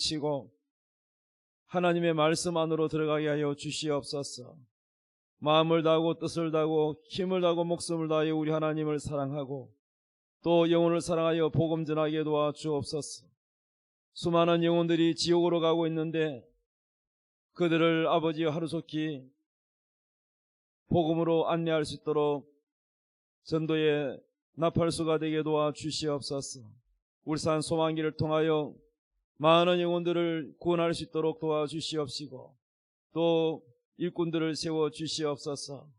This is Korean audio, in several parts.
물리치고 하나님의 말씀 안으로 들어가게 하여 주시옵소서. 마음을 다하고 뜻을 다하고 힘을 다하고 목숨을 다하여 우리 하나님을 사랑하고 또 영혼을 사랑하여 복음 전하게 도와주옵소서. 수많은 영혼들이 지옥으로 가고 있는데 그들을 아버지여 하루속히 복음으로 안내할 수 있도록 전도의 나팔수가 되게 도와주시옵소서. 울산 소망기를 통하여 많은 영혼들을 구원할 수 있도록 도와주시옵시고 또 일꾼들을 세워주시옵소서.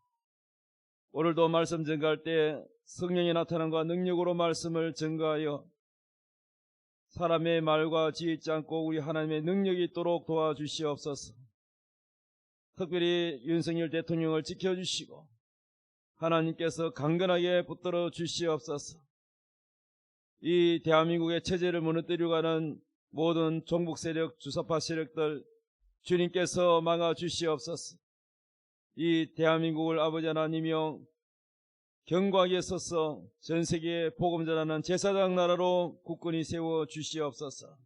오늘도 말씀 전가할 때 성령의 나타남과 능력으로 말씀을 전가하여 사람의 말과 지있지 않고 우리 하나님의 능력이 있도록 도와주시옵소서. 특별히 윤석열 대통령을 지켜주시고 하나님께서 강건하게 붙들어 주시옵소서. 이 대한민국의 체제를 무너뜨리려고 하는 모든 종북 세력, 주사파 세력들 주님께서 막아주시옵소서. 이 대한민국을 아버지 하나님이여 견고하게 서서 전세계에 복음 전하는 제사장 나라로 굳건히 세워주시옵소서.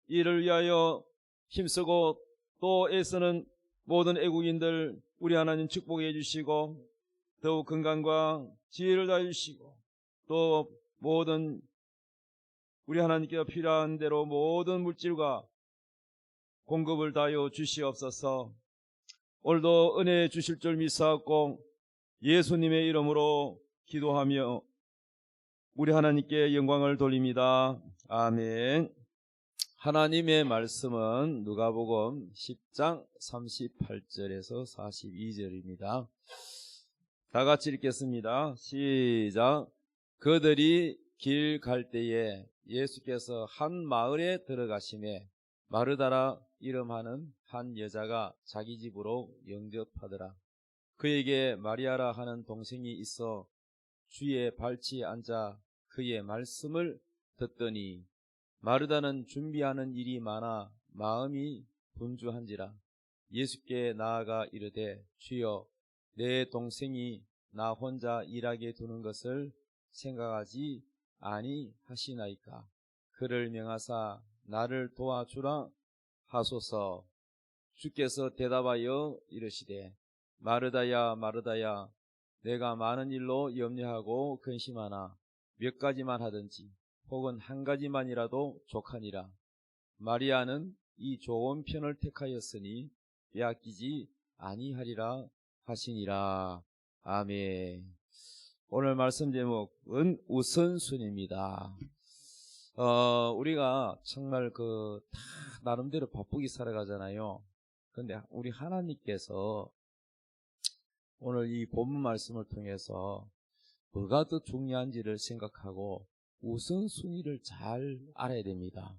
이를 위하여 힘쓰고 또 애쓰는 모든 애국인들 우리 하나님 축복해 주시고 더욱 건강과 지혜를 다해 주시고 또 모든 우리 하나님께서 필요한 대로 모든 물질과 공급을 다하여 주시옵소서. 오늘도 은혜 주실 줄 믿사옵고 예수님의 이름으로 기도하며 우리 하나님께 영광을 돌립니다. 아멘. 하나님의 말씀은 누가복음 10장 38절에서 42절입니다. 다 같이 읽겠습니다. 시작. 그들이 길 갈 때에 예수께서 한 마을에 들어가시매 마르다라 이름하는 한 여자가 자기 집으로 영접하더라. 그에게 마리아라 하는 동생이 있어 주의 발치에 앉아 그의 말씀을 듣더니 마르다는 준비하는 일이 많아 마음이 분주한지라 예수께 나아가 이르되 주여 내 동생이 나 혼자 일하게 두는 것을 생각하지 아니하시나이까. 그를 명하사 나를 도와주라 하소서. 주께서 대답하여 이르시되 마르다야 마르다야 내가 많은 일로 염려하고 근심하나 몇 가지만 하든지 혹은 한 가지만이라도 족하니라. 마리아는 이 좋은 편을 택하였으니 빼앗기지 아니하리라 하시니라. 아멘. 오늘 말씀 제목은 우선순위입니다. 우리가 정말 다 나름대로 바쁘게 살아가잖아요. 그런데 우리 하나님께서 오늘 이 본문 말씀을 통해서 뭐가 더 중요한지를 생각하고 우선순위를 잘 알아야 됩니다.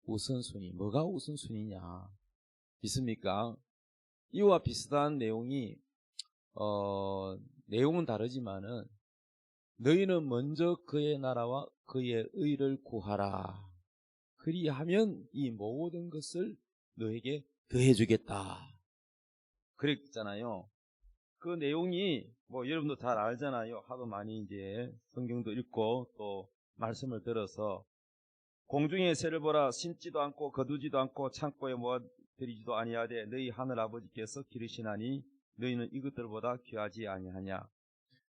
우선순위, 뭐가 우선순위냐 믿습니까? 이와 비슷한 내용이 내용은 다르지만은 너희는 먼저 그의 나라와 그의 의를 구하라. 그리하면 이 모든 것을 너에게 더해주겠다. 그랬잖아요. 그 내용이 여러분도 잘 알잖아요. 하도 많이 이제 성경도 읽고 또 말씀을 들어서 공중의 새를 보라. 심지도 않고 거두지도 않고 창고에 모아들이지도 아니하되 너희 하늘 아버지께서 기르시나니 너희는 이것들보다 귀하지 아니하냐.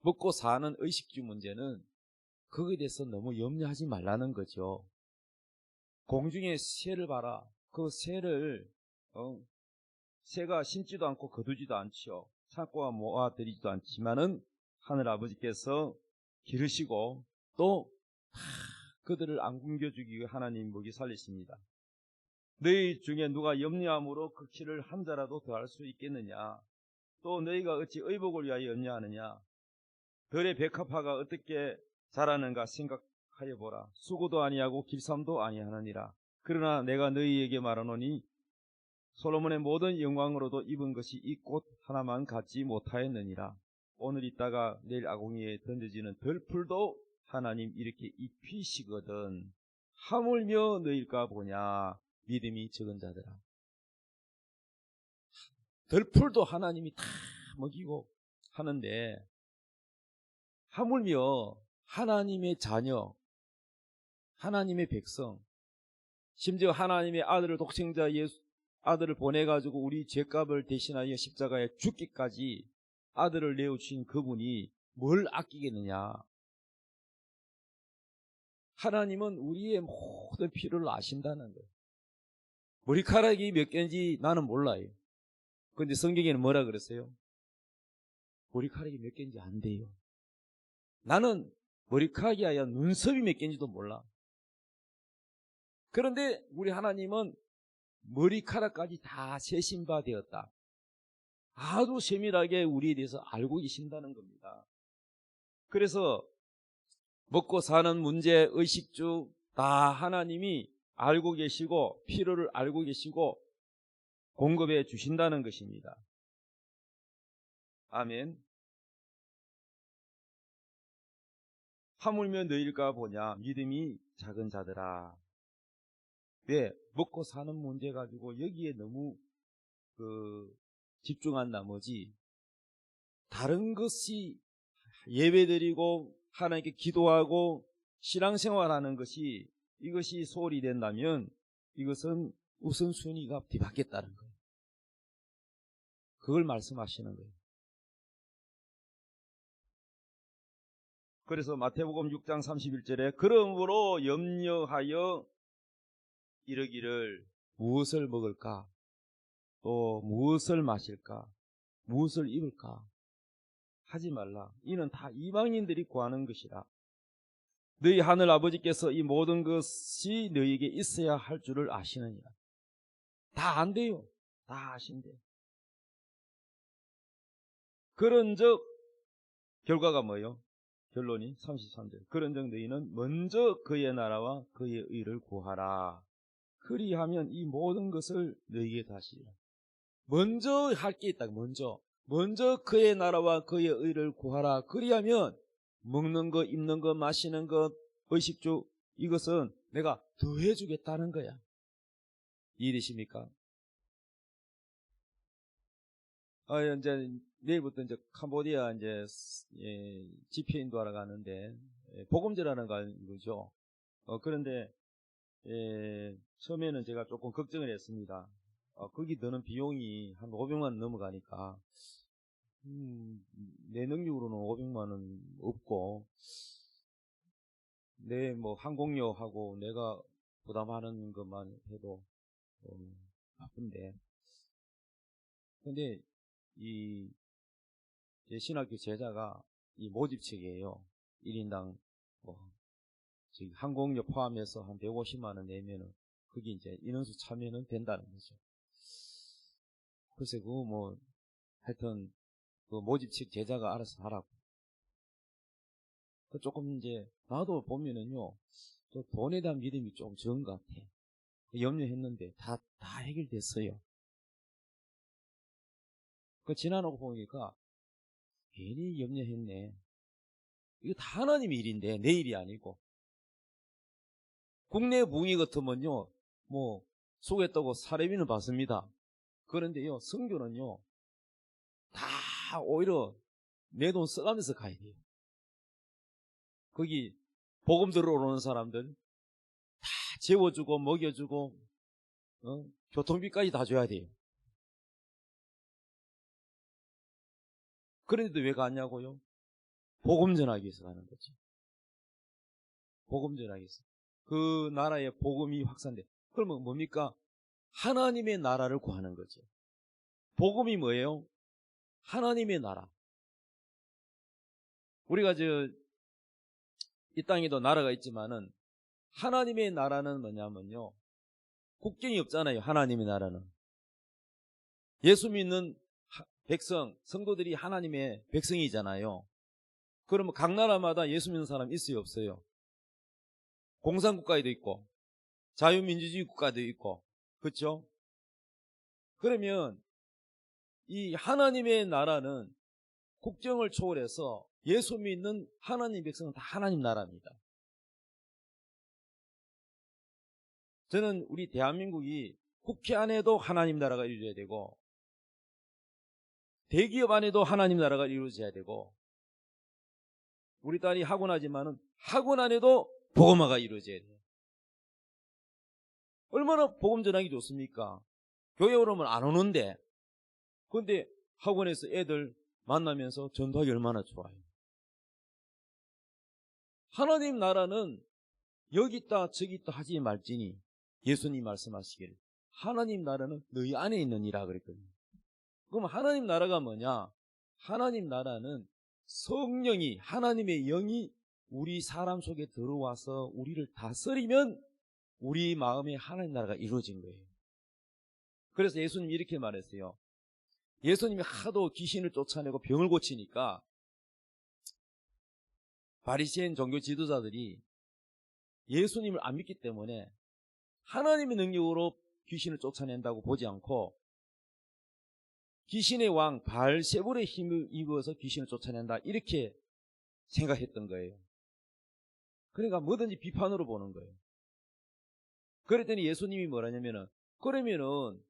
먹고 사는 의식주 문제는 거기에 대해서 너무 염려하지 말라는 거죠. 공중의 새를 봐라. 그 새를 새가 심지도 않고 거두지도 않지요. 창고에 모아들이지도 않지만은 하늘 아버지께서 기르시고 또 그들을 안 굶겨주기 위해 하나님 먹이 살리십니다. 너희 중에 누가 염려함으로 그 키를 한 자라도 더할 수 있겠느냐. 또 너희가 어찌 의복을 위하여 염려하느냐. 들의 백합화가 어떻게 자라는가 생각하여 보라. 수고도 아니하고 길쌈도 아니하느니라. 그러나 내가 너희에게 말하노니 솔로몬의 모든 영광으로도 입은 것이 이 꽃 하나만 갖지 못하였느니라. 오늘 있다가 내일 아궁이에 던져지는 들풀도 하나님 이렇게 입히시거든. 하물며 너희일까 보냐. 믿음이 적은 자들아. 들풀도 하나님이 다 먹이고 하는데 하물며 하나님의 자녀, 하나님의 백성, 심지어 하나님의 아들을 독생자 예수 아들을 보내가지고 우리 죄값을 대신하여 십자가에 죽기까지 아들을 내어주신 그분이 뭘 아끼겠느냐. 하나님은 우리의 모든 필요를 아신다는 거예요. 머리카락이 몇 개인지 나는 몰라요. 그런데 성경에는 뭐라 그랬어요? 머리카락이 몇 개인지 안 돼요. 나는 머리카락이 아니라 눈썹이 몇 개인지도 몰라. 그런데 우리 하나님은 머리카락까지 다 세신 바 되었다. 아주 세밀하게 우리에 대해서 알고 계신다는 겁니다. 그래서 먹고 사는 문제, 의식주 다 하나님이 알고 계시고 필요를 알고 계시고 공급해 주신다는 것입니다. 아멘. 하물며 너희일까 보냐 믿음이 작은 자들아. 왜? 먹고 사는 문제 가지고 여기에 너무 집중한 나머지 다른 것이 예배드리고 하나님께 기도하고 신앙생활하는 것이 이것이 소홀히 된다면 이것은 우선순위가 뒤바뀌었다는 거예요. 그걸 말씀하시는 거예요. 그래서 마태복음 6장 31절에 그러므로 염려하여 이르기를 무엇을 먹을까? 또 무엇을 마실까? 무엇을 입을까? 하지 말라. 이는 다 이방인들이 구하는 것이라. 너희 하늘 아버지께서 이 모든 것이 너희에게 있어야 할 줄을 아시느니라. 다 안 돼요. 다 아신대. 그런즉 결과가 뭐예요? 결론이 33절. 그런즉 너희는 먼저 그의 나라와 그의 의를 구하라. 그리하면 이 모든 것을 너희에게 다시라. 먼저 할 게 있다. 먼저 그의 나라와 그의 의를 구하라. 그리하면 먹는 거, 입는 거, 마시는 것, 의식주 이것은 내가 더해주겠다는 거야. 이해되십니까? 이제 내일부터 이제 캄보디아 이제 집회 인도하러 가는데 복음제라는 거죠. 그런데 처음에는 제가 조금 걱정을 했습니다. 거기 드는 비용이 한 500만 원 넘어가니까 내 능력으로는 500만 원 없고 내 뭐 항공료하고 내가 부담하는 것만 해도 바쁜데 근데 제 신학교 제자가 이 모집책이에요. 1인당 항공료 포함해서 한 150만 원 내면은 그게 이제 인원수 참여는 된다는 거죠. 글쎄 그거 뭐 하여튼 그 모집책 제자가 알아서 하라고. 그 조금 이제 나도 보면은요 또 돈에 대한 믿음이 좀 적은 것 같아. 염려했는데 다 해결됐어요. 그 지나고 보니까 괜히 염려했네. 이거 다 하나님 일인데 내 일이 아니고. 국내 부흥회 같으면요 뭐 속였다고 사례비는 받습니다. 그런데요 선교는요 다 오히려 내 돈 써가면서 가야 돼요. 거기 복음 들어오는 사람들 다 재워주고 먹여주고 교통비까지 다 줘야 돼요. 그런데도 왜 가냐고요? 복음 전하기 위해서 가는 거죠. 복음 전하기 위해서. 그 나라의 복음이 확산돼. 그러면 뭡니까? 하나님의 나라를 구하는 거죠. 복음이 뭐예요? 하나님의 나라. 우리가 이 땅에도 나라가 있지만은 하나님의 나라는 뭐냐면요. 국경이 없잖아요. 하나님의 나라는. 예수 믿는 백성, 성도들이 하나님의 백성이잖아요. 그러면 각 나라마다 예수 믿는 사람 있어요, 없어요? 공산국가에도 있고 자유민주주의 국가도 있고 그렇죠? 그러면 이 하나님의 나라는 국경을 초월해서 예수 믿는 하나님 백성은 다 하나님 나라입니다. 저는 우리 대한민국이 국회 안에도 하나님 나라가 이루어져야 되고 대기업 안에도 하나님 나라가 이루어져야 되고 우리 딸이 학원 하지만은 학원 안에도 복음화가 이루어져야 돼요. 얼마나 복음 전하기 좋습니까? 교회 오면 안 오는데. 그런데 학원에서 애들 만나면서 전도하기 얼마나 좋아요. 하나님 나라는 여기 있다 저기 있다 하지 말지니 예수님 말씀하시기를 하나님 나라는 너희 안에 있느니라 그랬거든요. 그럼 하나님 나라가 뭐냐? 하나님 나라는 성령이 하나님의 영이 우리 사람 속에 들어와서 우리를 다스리면 우리 마음에 하나님 나라가 이루어진 거예요. 그래서 예수님이 이렇게 말했어요. 예수님이 하도 귀신을 쫓아내고 병을 고치니까 바리새인 종교 지도자들이 예수님을 안 믿기 때문에 하나님의 능력으로 귀신을 쫓아낸다고 보지 않고 귀신의 왕 바알세불의 힘을 입어서 귀신을 쫓아낸다 이렇게 생각했던 거예요. 그러니까 뭐든지 비판으로 보는 거예요. 그랬더니 예수님이 뭐라냐면은 그러면은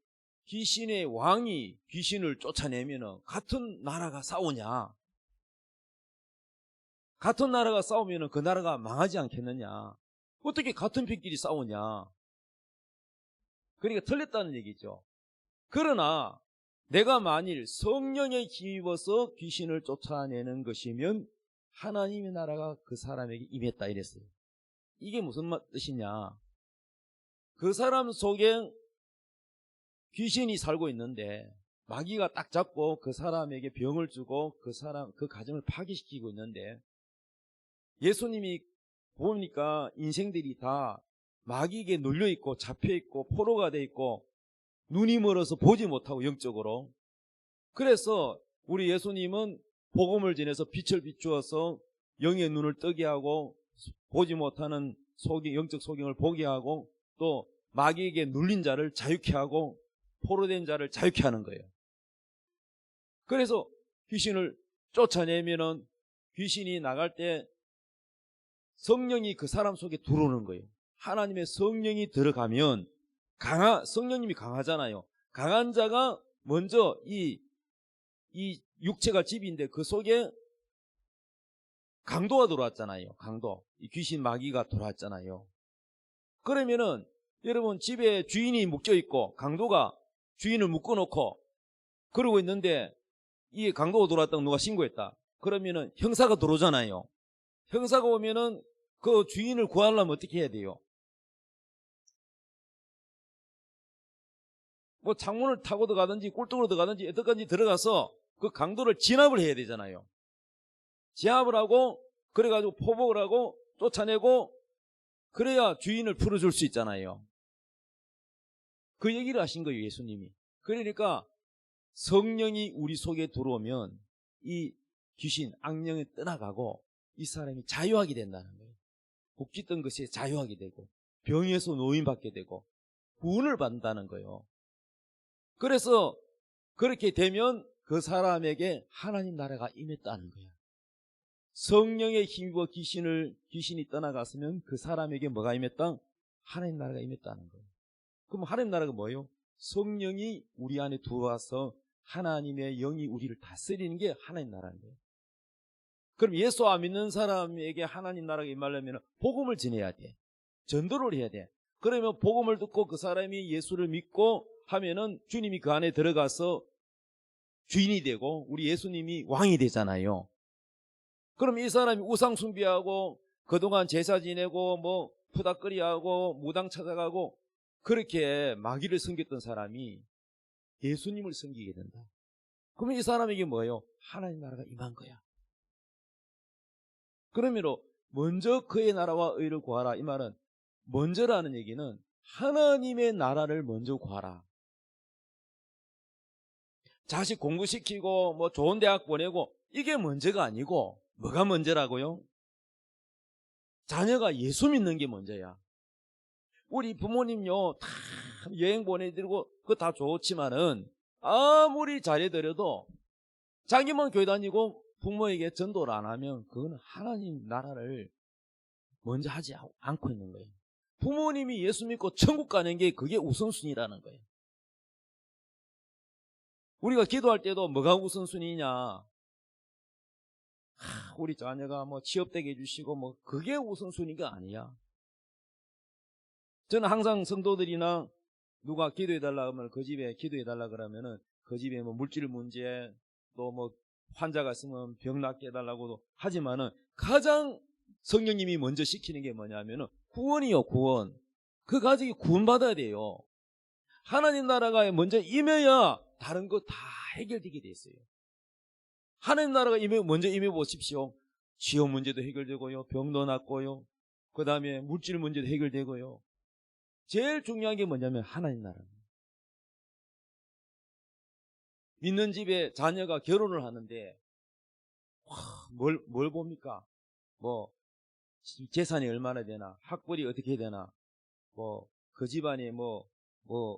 귀신의 왕이 귀신을 쫓아내면은 같은 나라가 싸우냐? 같은 나라가 싸우면은 그 나라가 망하지 않겠느냐? 어떻게 같은 편끼리 싸우냐? 그러니까 틀렸다는 얘기죠. 그러나 내가 만일 성령에 힘입어서 귀신을 쫓아내는 것이면 하나님의 나라가 그 사람에게 임했다 이랬어요. 이게 무슨 뜻이냐? 그 사람 속에 귀신이 살고 있는데 마귀가 딱 잡고 그 사람에게 병을 주고 그 가정을 파괴시키고 있는데 예수님이 보니까 인생들이 다 마귀에게 눌려있고 잡혀있고 포로가 돼 있고 눈이 멀어서 보지 못하고 영적으로. 그래서 우리 예수님은 복음을 전해서 빛을 비추어서 영의 눈을 뜨게 하고 보지 못하는 영적 소경을 보게 하고 또 마귀에게 눌린 자를 자유케 하고 포로된 자를 자유케 하는 거예요. 그래서 귀신을 쫓아내면은 귀신이 나갈 때 성령이 그 사람 속에 들어오는 거예요. 하나님의 성령이 들어가면 성령님이 강하잖아요. 강한 자가 먼저 이 육체가 집인데 그 속에 강도가 들어왔잖아요. 강도. 이 귀신 마귀가 들어왔잖아요. 그러면은 여러분 집에 주인이 묶여 있고 강도가 주인을 묶어놓고 그러고 있는데 이 강도가 들어왔다고 누가 신고했다. 그러면은 형사가 들어오잖아요. 형사가 오면은 그 주인을 구하려면 어떻게 해야 돼요? 뭐 창문을 타고 들어가든지 꿀떡으로 들어가든지 어디까지 들어가서 그 강도를 진압을 해야 되잖아요. 진압을 하고 그래가지고 포복을 하고 쫓아내고 그래야 주인을 풀어줄 수 있잖아요. 그 얘기를 하신 거예요, 예수님이. 그러니까 성령이 우리 속에 들어오면 이 귀신, 악령이 떠나가고 이 사람이 자유하게 된다는 거예요. 복짓던 것이 자유하게 되고 병에서 노인받게 되고 구원을 받는다는 거예요. 그래서 그렇게 되면 그 사람에게 하나님 나라가 임했다는 거예요. 성령의 힘입어 귀신이 떠나갔으면 그 사람에게 뭐가 임했다? 하나님 나라가 임했다는 거예요. 그럼 하나님 나라가 뭐예요? 성령이 우리 안에 들어와서 하나님의 영이 우리를 다스리는 게 하나님 나라인 거예요. 그럼 예수 안 믿는 사람에게 하나님 나라가 임하려면 복음을 전해야 돼. 전도를 해야 돼. 그러면 복음을 듣고 그 사람이 예수를 믿고 하면은 주님이 그 안에 들어가서 주인이 되고 우리 예수님이 왕이 되잖아요. 그럼 이 사람이 우상 숭배하고 그동안 제사 지내고 뭐 푸닥거리하고 무당 찾아가고 그렇게 마귀를 섬겼던 사람이 예수님을 섬기게 된다. 그러면 이 사람에게 뭐예요? 하나님 나라가 임한 거야. 그러므로 먼저 그의 나라와 의를 구하라. 이 말은 먼저라는 얘기는 하나님의 나라를 먼저 구하라. 자식 공부시키고 뭐 좋은 대학 보내고 이게 먼저가 아니고 뭐가 먼저라고요? 자녀가 예수 믿는 게 먼저야. 우리 부모님요 다 여행 보내드리고 그거 다 좋지만은 아무리 잘해드려도 자기만 교회 다니고 부모에게 전도를 안 하면 그거는 하나님 나라를 먼저 하지 않고 있는 거예요. 부모님이 예수 믿고 천국 가는 게 그게 우선순위라는 거예요. 우리가 기도할 때도 뭐가 우선순위냐? 우리 자녀가 뭐 취업되게 해주시고 뭐 그게 우선순위가 아니야. 저는 항상 성도들이나 누가 기도해달라 하면 그 집에 기도해달라 그러면은 그 집에 뭐 물질 문제 또 뭐 환자가 있으면 병 낫게 해달라고도 하지만은 가장 성령님이 먼저 시키는 게 뭐냐면은 구원이요, 구원. 그 가족이 구원받아야 돼요. 하나님 나라가 먼저 임해야 다른 거 다 해결되게 돼 있어요. 하나님 나라가 먼저 임해 보십시오. 취업 문제도 해결되고요, 병도 낫고요, 그 다음에 물질 문제도 해결되고요. 제일 중요한 게 뭐냐면 하나님 나라입니다. 믿는 집에 자녀가 결혼을 하는데 뭘 봅니까? 뭐 재산이 얼마나 되나, 학벌이 어떻게 되나, 뭐 그 집안이 뭐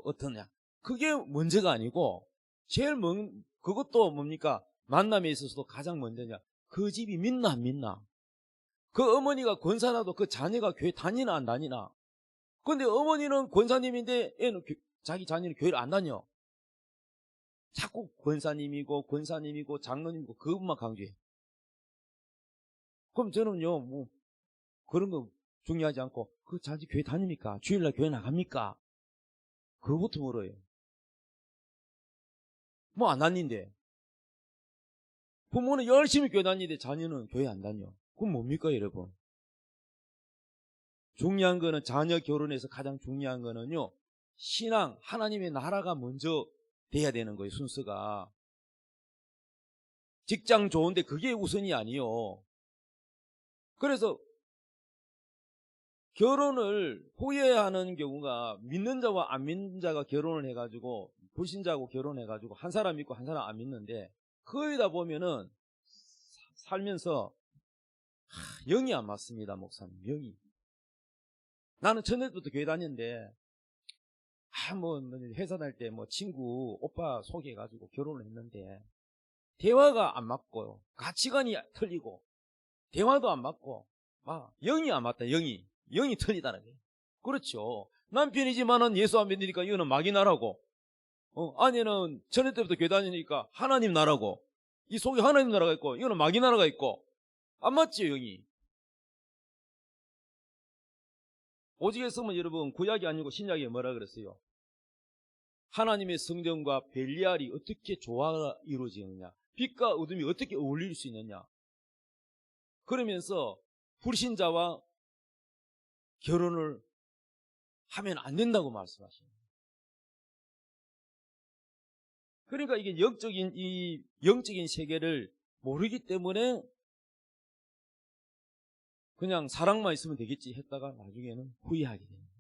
어떠냐, 그게 문제가 아니고 그것도 뭡니까? 만남에 있어서도 가장 먼저냐, 그 집이 믿나 안 믿나, 그 어머니가 권사라도 그 자녀가 교회 다니나 안 다니나. 근데 어머니는 권사님인데 애는 자기 자녀는 교회를 안 다녀. 자꾸 권사님이고 장로님이고 그것만 강조해. 그럼 저는요, 뭐 그런 거 중요하지 않고 그 자기 교회 다닙니까? 주일날 교회 나갑니까? 그거부터 물어요. 뭐 안 다닌데. 부모는 열심히 교회 다니는데 자녀는 교회 안 다녀. 그럼 뭡니까, 여러분? 중요한 거는 자녀 결혼에서 가장 중요한 거는요, 신앙, 하나님의 나라가 먼저 돼야 되는 거예요, 순서가. 직장 좋은데 그게 우선이 아니요. 그래서 결혼을 후회하는 경우가, 믿는 자와 안 믿는 자가 결혼을 해가지고 불신자하고 결혼해가지고 한 사람 믿고 한 사람 안 믿는데, 거기다 보면은 살면서 영이 안 맞습니다, 목사님. 영이. 나는 전에부터 교회 다녔는데 뭐 회사 다닐 때 뭐 친구 오빠 소개해가지고 결혼을 했는데 대화가 안 맞고요, 가치관이 틀리고 대화도 안 맞고 영이 안 맞다. 영이 틀리다는 거예요. 그렇죠. 남편이지만은 예수 안 믿으니까 이거는 마귀 나라고, 아내는 전에 때부터 교회 다니니까 하나님 나라고, 이 속에 하나님 나라가 있고 이거는 마귀 나라가 있고, 안 맞죠, 영이. 오직에 쓰면 여러분, 구약이 아니고 신약에 뭐라 그랬어요? 하나님의 성전과 벨리알이 어떻게 조화가 이루어지느냐, 빛과 어둠이 어떻게 어울릴 수 있느냐, 그러면서 불신자와 결혼을 하면 안 된다고 말씀하십니다. 그러니까 이게 이 영적인 세계를 모르기 때문에 그냥 사랑만 있으면 되겠지 했다가 나중에는 후회하게 됩니다.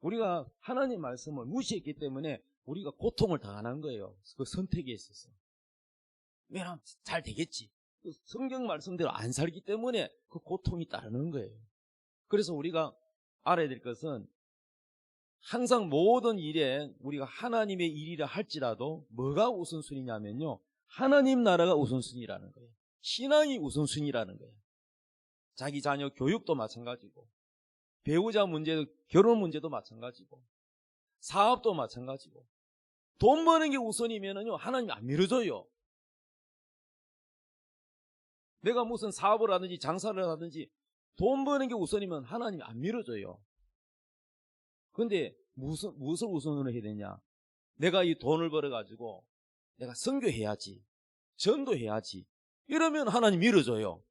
우리가 하나님 말씀을 무시했기 때문에 우리가 고통을 당하는 거예요. 그 선택에 있어서. 왜냐하면 잘 되겠지. 성경 말씀대로 안 살기 때문에 그 고통이 따르는 거예요. 그래서 우리가 알아야 될 것은, 항상 모든 일에 우리가 하나님의 일이라 할지라도 뭐가 우선순위냐면요, 하나님 나라가 우선순위라는 거예요. 신앙이 우선순위라는 거예요. 자기 자녀 교육도 마찬가지고, 배우자 문제도, 결혼 문제도 마찬가지고, 사업도 마찬가지고. 돈 버는 게 우선이면은요, 하나님이 안 밀어줘요. 내가 무슨 사업을 하든지 장사를 하든지 돈 버는 게 우선이면 하나님이 안 밀어줘요. 근데 무엇을 우선으로 해야 되냐? 내가 이 돈을 벌어가지고 내가 선교해야지, 전도해야지, 이러면 하나님 밀어줘요.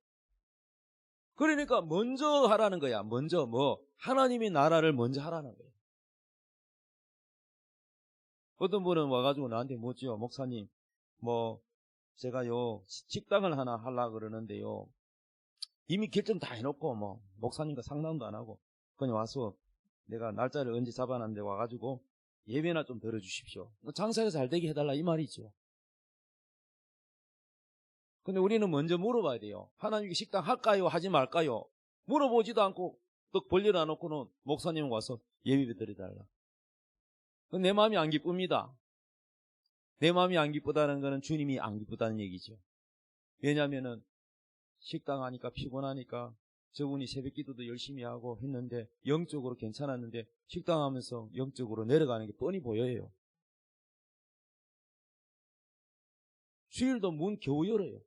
그러니까 먼저 하라는 거야. 먼저 하나님의 나라를 먼저 하라는 거예요. 어떤 분은 와가지고 나한테 묻죠. 목사님, 제가요 식당을 하나 하려고 그러는데요, 이미 결정 다 해놓고 목사님과 상담도 안 하고 그냥 와서 내가 날짜를 언제 잡아놨는데 와가지고 예배나 좀 들어주십시오. 장사가 잘 되게 해달라 이 말이죠. 근데 우리는 먼저 물어봐야 돼요. 하나님께 식당 할까요? 하지 말까요? 물어보지도 않고 떡 벌려놔놓고는 목사님 와서 예배 드려달라. 내 마음이 안 기쁩니다. 내 마음이 안 기쁘다는 것은 주님이 안 기쁘다는 얘기죠. 왜냐하면은 식당 하니까 피곤하니까 저분이 새벽 기도도 열심히 하고 했는데 영적으로 괜찮았는데 식당 하면서 영적으로 내려가는 게 뻔히 보여요. 주일도 문 겨우 열어요.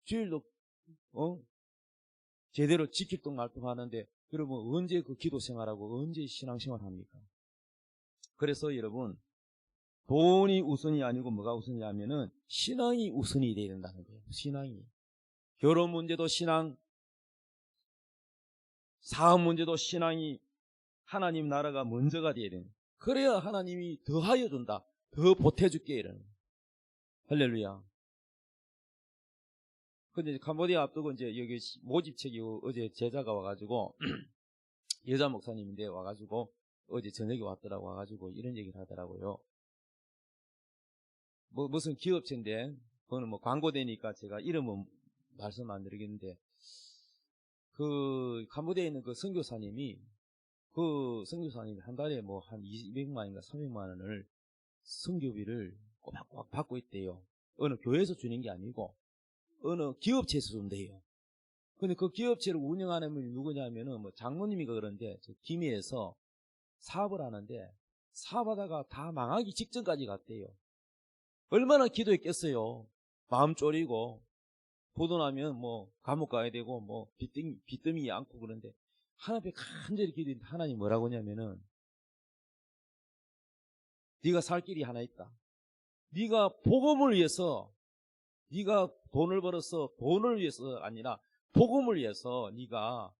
주일도 제대로 지킬동말동 하는데 여러분 언제 그 기도 생활하고 언제 신앙생활 합니까? 그래서 여러분 돈이 우선이 아니고 뭐가 우선이냐면은 신앙이 우선이 돼야 된다는 거예요. 신앙이. 결혼 문제도 신앙, 사업 문제도 신앙이 하나님 나라가 먼저가 돼야 되는. 그래야 하나님이 더하여 준다. 더 보태줄게 이러는. 할렐루야. 근데 캄보디아 앞두고 이제 여기 모집책이 어제 제자가 와가지고 여자 목사님인데 와가지고 어제 저녁에 왔더라고 와가지고 이런 얘기를 하더라고요. 무슨 기업체인데 그거는 뭐 광고되니까 제가 이름은 말씀 안 드리겠는데 그 캄보디아에 있는 그 선교사님이 한 달에 뭐 한 200만인가 300만 원을 선교비를 꼬박꼬박 받고 있대요. 어느 교회에서 주는 게 아니고 어느 기업체에서 준대요. 근데 그 기업체를 운영하는 분이 누구냐면은 뭐 장모님이가 그런데 저 김해에서 사업을 하는데 사업하다가 다 망하기 직전까지 갔대요. 얼마나 기도했겠어요. 마음 졸이고 보도 나면 뭐 감옥 가야 되고 뭐 빚더미 안고 그런데 하나님 앞에 간절히 기도했는데 하나님 뭐라고 하냐면은 네가 살 길이 하나 있다. 네가 복음을 위해서 네가 돈을 벌어서 돈을 위해서 아니라 복음을 위해서 네가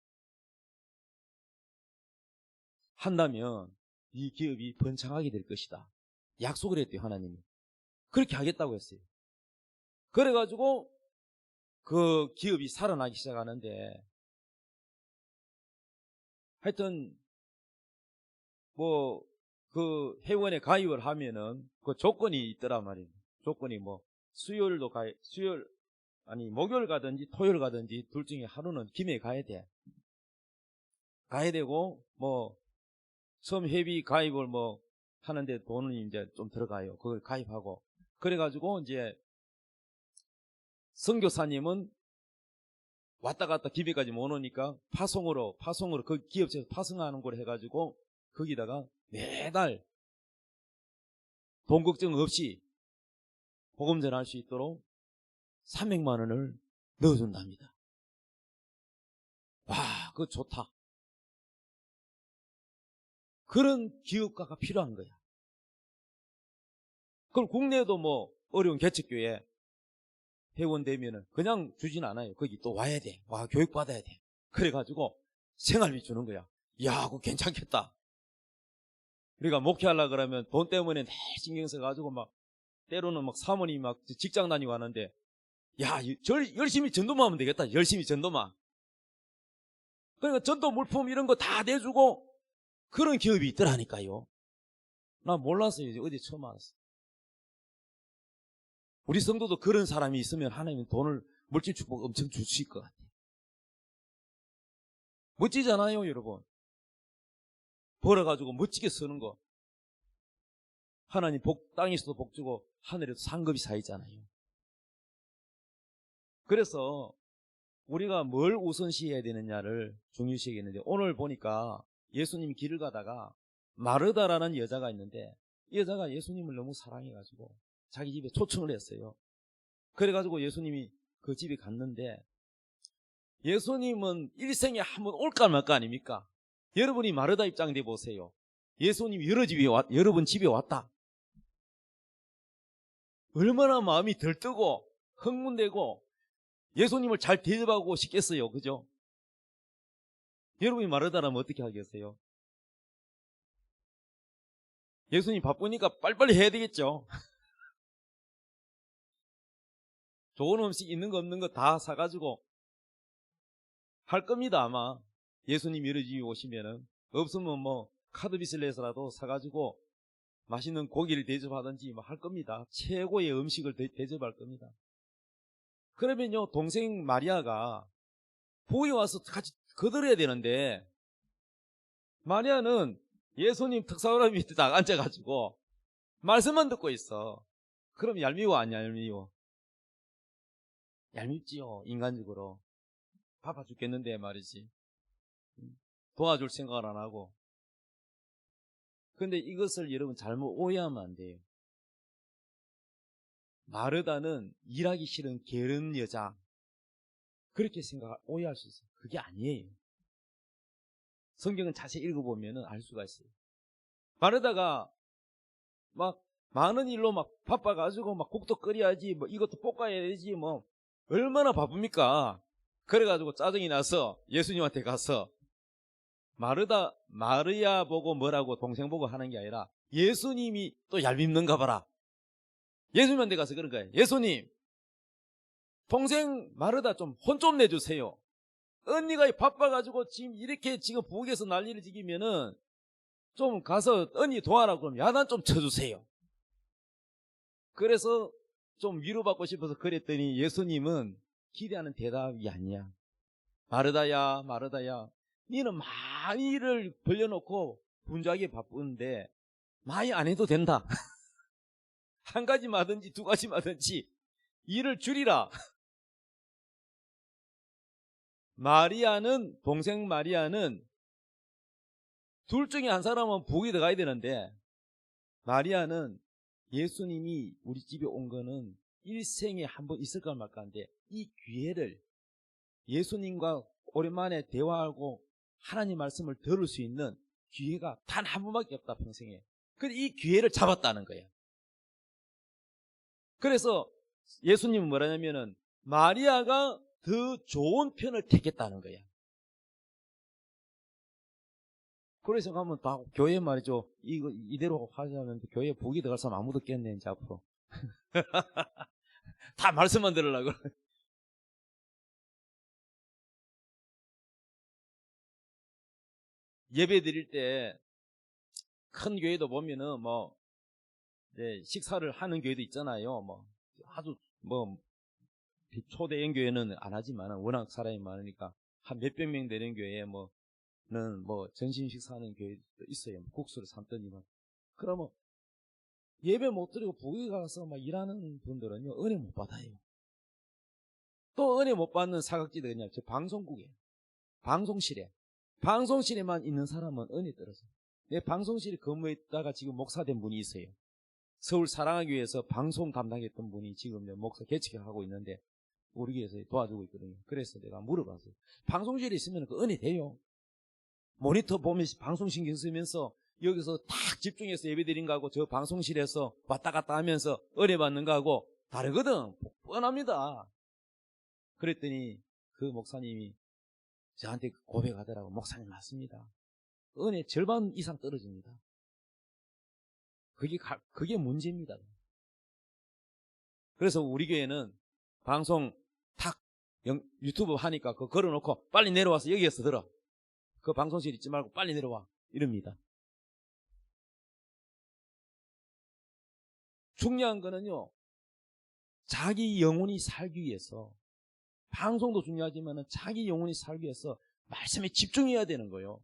한다면 네 기업이 번창하게 될 것이다. 약속을 했대요. 하나님이. 그렇게 하겠다고 했어요. 그래가지고 그 기업이 살아나기 시작하는데 하여튼 뭐 그 회원에 가입을 하면은 그 조건이 있더란 말이에요. 조건이 뭐 수요일 아니 목요일 가든지 토요일 가든지 둘 중에 하루는 김해 가야 돼. 가야 되고 뭐 처음 회비 가입을 뭐 하는데 돈은 이제 좀 들어가요. 그걸 가입하고 그래가지고 이제 선교사님은 왔다 갔다 김해까지 못 오니까 파송으로 그 기업체에서 파송하는 걸 해가지고 거기다가 매달 돈 걱정 없이 복음 전할 수 있도록 300만 원을 넣어준답니다. 와, 그거 좋다. 그런 기업가가 필요한 거야. 그럼 국내에도 뭐 어려운 개척교회 회원 되면은 그냥 주진 않아요. 거기 또 와야 돼. 와, 교육 받아야 돼. 그래가지고 생활비 주는 거야. 야, 그거 괜찮겠다. 우리가 목회하려고 그러면 돈 때문에 내 신경 써가지고 막 때로는 막 사모님이 막 직장 다니고 하는데 야, 열심히 전도만 하면 되겠다. 열심히 전도만. 그러니까 전도 물품 이런 거 다 내주고 그런 기업이 있더라니까요. 나 몰랐어요. 이제 어디 처음 알았어. 우리 성도도 그런 사람이 있으면 하나님은 돈을 물질 축복 엄청 주실 것 같아요. 멋지잖아요, 여러분. 벌어가지고 멋지게 쓰는 거. 하나님 땅에서도 복 주고 하늘에도 상급이 쌓이잖아요. 그래서 우리가 뭘 우선시해야 되느냐를 중요시하겠는데 오늘 보니까 예수님 길을 가다가 마르다라는 여자가 있는데 이 여자가 예수님을 너무 사랑해가지고 자기 집에 초청을 했어요. 그래가지고 예수님이 그 집에 갔는데 예수님은 일생에 한번 올까 말까 아닙니까? 여러분이 마르다 입장돼 보세요. 예수님이 여러분 집에 왔다. 얼마나 마음이 들뜨고 흥분되고 예수님을 잘 대접하고 싶겠어요. 그죠? 여러분이 마르다라면 어떻게 하겠어요? 예수님 바쁘니까 빨리빨리 해야 되겠죠. 좋은 음식 있는 거 없는 거 다 사가지고 할 겁니다. 아마 예수님 여러 집에 오시면은 없으면 뭐 카드빚을 내서라도 사가지고 맛있는 고기를 대접하든지 뭐 할 겁니다. 최고의 음식을 대접할 겁니다. 그러면요 동생 마리아가 보기 와서 같이 거들어야 되는데 마리아는 예수님 특사오라 밑에 딱 앉아가지고 말씀만 듣고 있어. 그럼 얄미워 안 얄미워? 얄밉지요. 인간적으로 바빠 죽겠는데 말이지. 도와줄 생각을 안 하고. 근데 이것을 여러분 잘못 오해하면 안 돼요. 마르다는 일하기 싫은 게으른 여자 그렇게 오해할 수 있어요. 그게 아니에요. 성경은 자세히 읽어보면 알 수가 있어요. 마르다가 막 많은 일로 막 바빠가지고 막 국도 끓여야지, 뭐 이것도 볶아야 되지, 뭐 얼마나 바쁩니까? 그래가지고 짜증이 나서 예수님한테 가서 마르야 보고 뭐라고 동생 보고 하는 게 아니라 예수님이 또 얄밉는가 봐라. 예수님한테 가서 그런 거예요. 예수님, 동생 마르다 좀 혼 좀 내주세요. 언니가 바빠가지고 지금 이렇게 지금 부엌에서 난리를 지기면은 좀 가서 언니 도와라. 그럼 야단 좀 쳐주세요. 그래서 좀 위로받고 싶어서 그랬더니 예수님은 기대하는 대답이 아니야. 마르다야, 마르다야, 니는 많이 일을 벌려놓고 분주하게 바쁘는데 많이 안 해도 된다. 한 가지마든지 두 가지마든지 일을 줄이라. 동생 마리아는 둘 중에 한 사람은 부엌에 들어가야 되는데, 마리아는 예수님이 우리 집에 온 거는 일생에 한 번 있을까 말까 하는데, 이 기회를 예수님과 오랜만에 대화하고 하나님 말씀을 들을 수 있는 기회가 단 한 번밖에 없다, 평생에. 근데 이 기회를 잡았다는 거예요. 그래서 예수님은 뭐라냐면은 마리아가 더 좋은 편을 택했다는 거야. 그래서 가면 다 교회 말이죠. 이대로 하자면 교회 부엌에 들어갈 사람 아무도 없겠네, 이제 앞으로. 다 말씀만 들으려고. 예배 드릴 때 큰 교회도 보면은 뭐 이제 식사를 하는 교회도 있잖아요. 뭐 아주 뭐 초대형 교회는 안 하지만 워낙 사람이 많으니까 한 몇백 명 되는 교회에 뭐는 뭐 전심 식사하는 교회도 있어요. 국수를 삶더니만. 그러면 예배 못 드리고 부엌에 가서 막 일하는 분들은요, 은혜 못 받아요. 또 은혜 못 받는 사각지대가 그냥 저 방송국에, 방송실에만 있는 사람은 은혜 떨어져요. 내 방송실에 근무했다가 지금 목사 된 분이 있어요. 서울 사랑하기 위해서 방송 담당했던 분이 지금 목사 개척하고 있는데 우리 교회에서 도와주고 있거든요. 그래서 내가 물어봤어요. 방송실에 있으면 그 은혜 돼요. 모니터 보면서 방송 신경 쓰면서 여기서 딱 집중해서 예배드린 거하고 저 방송실에서 왔다 갔다 하면서 은혜 받는 거하고 다르거든. 뻔합니다. 그랬더니 그 목사님이 저한테 고백하더라고. 목사님 맞습니다. 은혜 절반 이상 떨어집니다. 그게 문제입니다. 그래서 우리 교회는 방송 탁 유튜브 하니까 그거 걸어놓고 빨리 내려와서 여기에서 들어. 그 방송실 있지 말고 빨리 내려와. 이럽니다. 중요한 거는요, 자기 영혼이 살기 위해서, 방송도 중요하지만 자기 영혼이 살기 위해서 말씀에 집중해야 되는 거예요.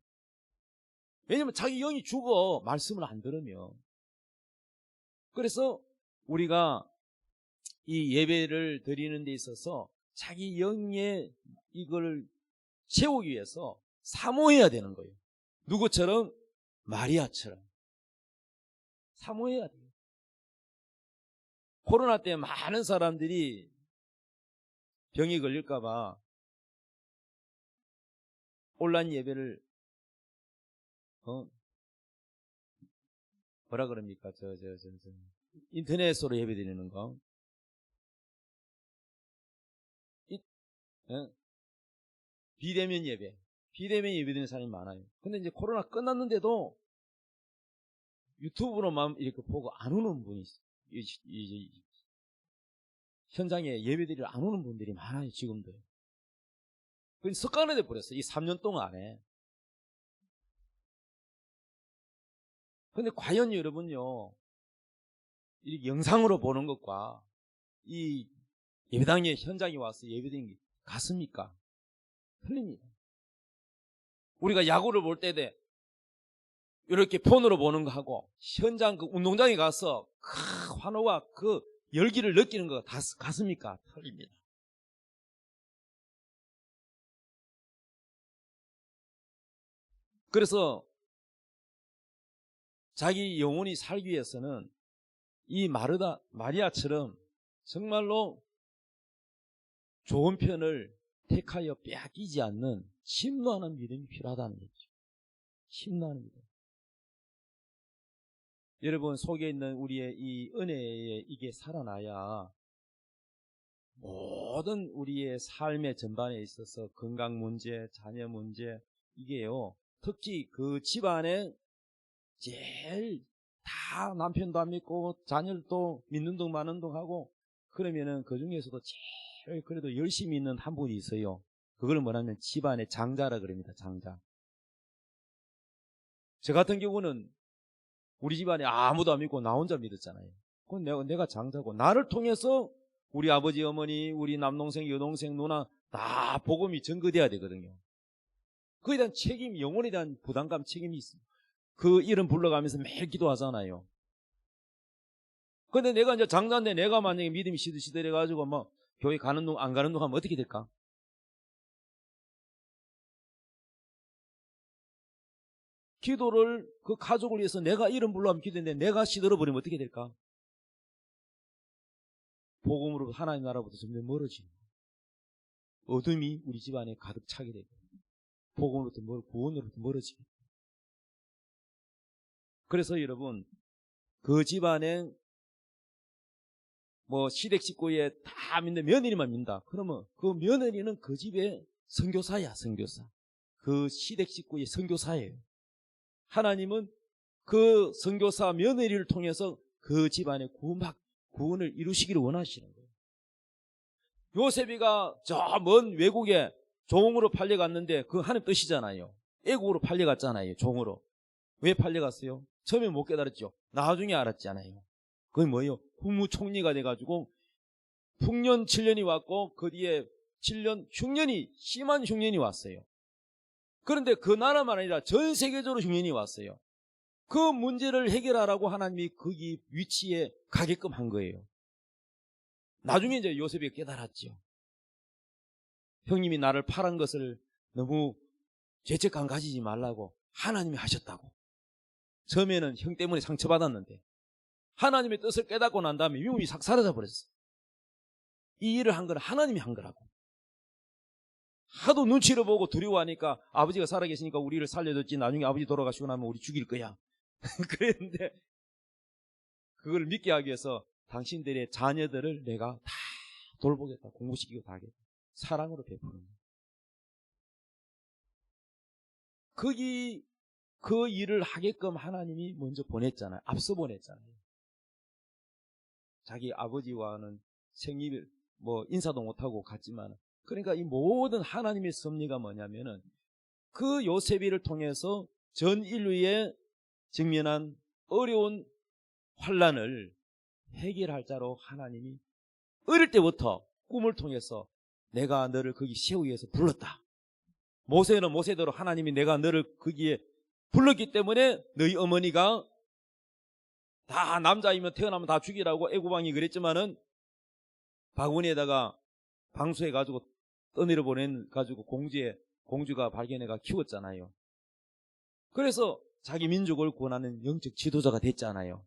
왜냐면 자기 영이 죽어, 말씀을 안 들으면. 그래서 우리가 이 예배를 드리는 데 있어서 자기 영의 이걸 채우기 위해서 사모해야 되는 거예요. 누구처럼? 마리아처럼. 사모해야 돼요. 코로나 때 많은 사람들이 병이 걸릴까봐 온라인 예배를 뭐라 그럽니까? 인터넷으로 예배 드리는 거. 비대면 예배 드리는 사람이 많아요. 근데 이제 코로나 끝났는데도 유튜브로만 이렇게 보고 안 오는 분이 현장에 예배 드리러 안 오는 분들이 많아요, 지금도. 그건 습관이 돼버렸어요, 이 3년 동안에. 근데 과연 여러분요, 이 영상으로 보는 것과 이 예배당에 현장에 와서 예배드리는 게 같습니까? 틀립니다. 우리가 야구를 볼 때 이렇게 폰으로 보는 거하고 현장 그 운동장에 가서 그 환호와 그 열기를 느끼는 거 다 같습니까? 틀립니다. 그래서 자기 영혼이 살기 위해서는 이 마리아처럼 정말로 좋은 편을 택하여 빼앗기지 않는 침노하는 믿음이 필요하다는 거죠. 침노하는 믿음. 여러분 속에 있는 우리의 이 은혜에 이게 살아나야 모든 우리의 삶의 전반에 있어서 건강 문제, 자녀 문제, 이게요, 특히 그 집안에 제일 다 남편도 안 믿고 자녀도 믿는 둥 마는 둥 하고 그러면은 그 중에서도 제일 그래도 열심히 있는 한 분이 있어요. 그걸 뭐냐면 집안의 장자라 그럽니다. 장자. 저 같은 경우는 우리 집안에 아무도 안 믿고 나 혼자 믿었잖아요. 그건 내가 장자고 나를 통해서 우리 아버지, 어머니, 우리 남동생, 여동생, 누나 다 복음이 전거돼야 되거든요. 그에 대한 책임, 영혼에 대한 부담감, 책임이 있습니다. 그 이름 불러가면서 매일 기도하잖아요. 근데 내가 이제 장자인데 내가 만약에 믿음이 시들시들해가지고 뭐 교회 가는 둥 안 가는 둥 하면 어떻게 될까? 기도를 그 가족을 위해서 내가 이름 불러하면 기도했는데 내가 시들어버리면 어떻게 될까? 복음으로 하나님 나라부터 점점 멀어지고 어둠이 우리 집안에 가득 차게 되고 복음으로부터 구원으로부터 멀어지게. 그래서 여러분 그 집안에 뭐 시댁 식구에 다 믿는 며느리만 믿는다. 그러면 그 며느리는 그 집의 선교사야. 선교사. 그 시댁 식구의 선교사예요. 하나님은 그 선교사 며느리를 통해서 그 집안의 구원을 이루시기를 원하시는 거예요. 요셉이가 저 먼 외국에 종으로 팔려갔는데 그 하나님 뜻이잖아요. 애국으로 팔려갔잖아요. 종으로. 왜 팔려갔어요? 처음에 못 깨달았죠. 나중에 알았잖아요. 그게 뭐예요? 국무총리가 돼가지고 풍년 7년이 왔고 그 뒤에 7년 흉년이 심한 흉년이 왔어요. 그런데 그 나라만 아니라 전 세계적으로 흉년이 왔어요. 그 문제를 해결하라고 하나님이 거기 위치에 가게끔 한 거예요. 나중에 이제 요셉이 깨달았죠. 형님이 나를 팔은 것을 너무 죄책감 가지지 말라고 하나님이 하셨다고. 처음에는 형 때문에 상처받았는데 하나님의 뜻을 깨닫고 난 다음에 미움이 싹 사라져 버렸어요. 이 일을 한 건 하나님이 한 거라고. 하도 눈치를 보고 두려워하니까 아버지가 살아계시니까 우리를 살려줬지 나중에 아버지 돌아가시고 나면 우리 죽일 거야. 그랬는데 그걸 믿게 하기 위해서 당신들의 자녀들을 내가 다 돌보겠다. 공부시키고 다 하겠다. 사랑으로 베푸는 거예요. 거기 그 일을 하게끔 하나님이 먼저 보냈잖아요. 앞서 보냈잖아요. 자기 아버지와는 생일 뭐 인사도 못하고 갔지만 그러니까 이 모든 하나님의 섭리가 뭐냐면은 그 요셉이를 통해서 전 인류에 직면한 어려운 환란을 해결할 자로 하나님이 어릴 때부터 꿈을 통해서 내가 너를 거기 세우기 위해서 불렀다. 모세는 모세대로 하나님이 내가 너를 거기에 불렀기 때문에 너희 어머니가 다 남자이면 태어나면 다 죽이라고 애고방이 그랬지만은 바구니에다가 방수해가지고 떠내려 보내가지고 공주가 발견해가 키웠잖아요. 그래서 자기 민족을 구원하는 영적 지도자가 됐잖아요.